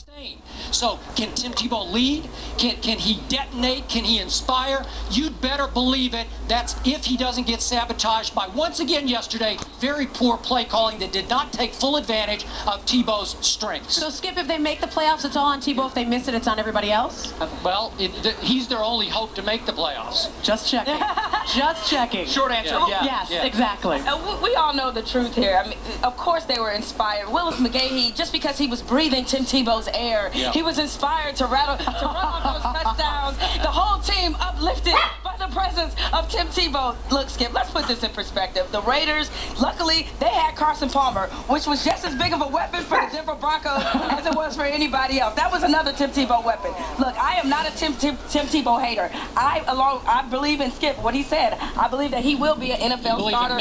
sustain. So can Tim Tebow lead? Can he detonate? Can he inspire? You'd better believe it. That's if he doesn't get sabotaged by, once again yesterday, very poor play calling that did not take full advantage of Tebow's strengths. So, Skip, if they make the playoffs, it's all on Tebow. If they miss it, it's on everybody else? Well, he's their only hope to make the playoffs. Just checking. Just checking. Short answer, yeah. Yes, exactly. We all know the truth here. I mean, of course they were inspired. Willis McGahee, just because he was breathing Tim Tebow's air, he was inspired to run off those touchdowns. The whole team uplifted by the presence of Tim Tebow. Look, Skip, let's put this in perspective. The Raiders, luckily, they had Carson Palmer, which was just as big of a weapon for the Denver Broncos as it was for anybody else. That was another Tim Tebow weapon. Look, I am not a Tim Tebow hater. I believe in Skip, what he said. I believe that he will be an NFL starter.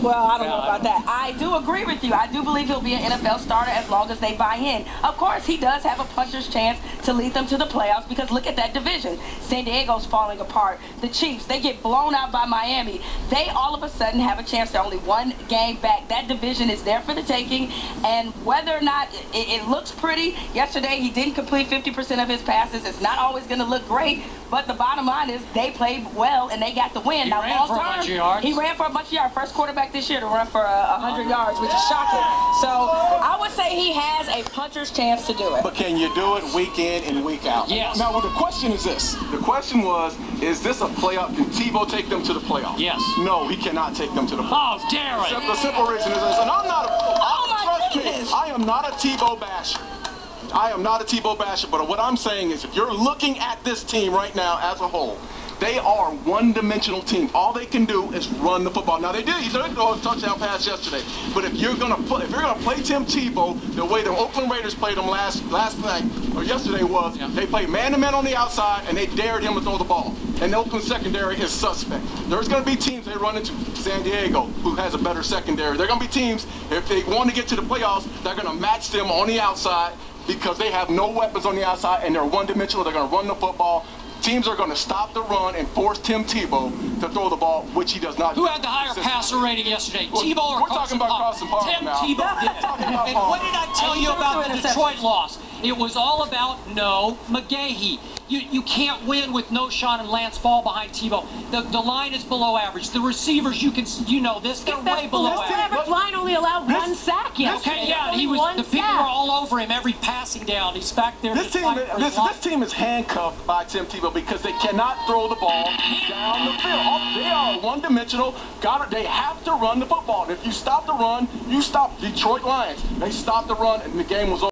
Well, I don't know about that. I do agree with you. I do believe he'll be an NFL starter as long as they buy in. Of course, he does have a puncher's chance to lead them to the playoffs because look at that division. San Diego's falling apart. The Chiefs, they get blown out by Miami. They all of a sudden have a chance. They're only one game back. That division is there for the taking, and whether or not it looks pretty, yesterday he didn't complete 50% of his passes. It's not always going to look great, but the bottom line is they played well and they got the win. He now, ran for a bunch of yards. He ran for a bunch of yards. First quarterback this year to run for 100 yards, which is shocking. So I would say he has a puncher's chance to do it. But can you do it week in and week out? Yes. Now, well, the question is this. The question was, is this a playoff? Can Tebow take them to the playoffs? Yes. No, he cannot take them to the playoffs. Oh, Darren. The simple reason is this, and I'm not my goodness. I am not a Tebow basher. I am not a Tebow basher, but what I'm saying is if you're looking at this team right now as a whole, they are a one-dimensional team. All they can do is run the football. Now they did throw a touchdown pass yesterday, but if you're gonna play Tim Tebow the way the Oakland Raiders played him last night or yesterday was, they played man-to-man on the outside and they dared him to throw the ball. And the Oakland secondary is suspect. There's going to be teams they run into, San Diego, who has a better secondary. There are going to be teams, if they want to get to the playoffs, they're going to match them on the outside because they have no weapons on the outside and they're one-dimensional. They're going to run the football. Teams are going to stop the run and force Tim Tebow to throw the ball, which he does not do. Who had the higher passer rating yesterday, Tebow or We're talking about Carson Palmer Tim now. Tebow did. And what did I tell you about the Detroit loss? It was all about McGahee. You can't win with no Sean and Lance Ball behind Tebow. The line is below average. The receivers, you know this, they're way below average. Average line only allowed one sack yesterday. Okay, yeah, the people were all over him every passing down. He's back there. This team is handcuffed by Tim Tebow because they cannot throw the ball down the field. They are one-dimensional. They have to run the football. And if you stop the run, you stop Detroit Lions. They stopped the run, and the game was over.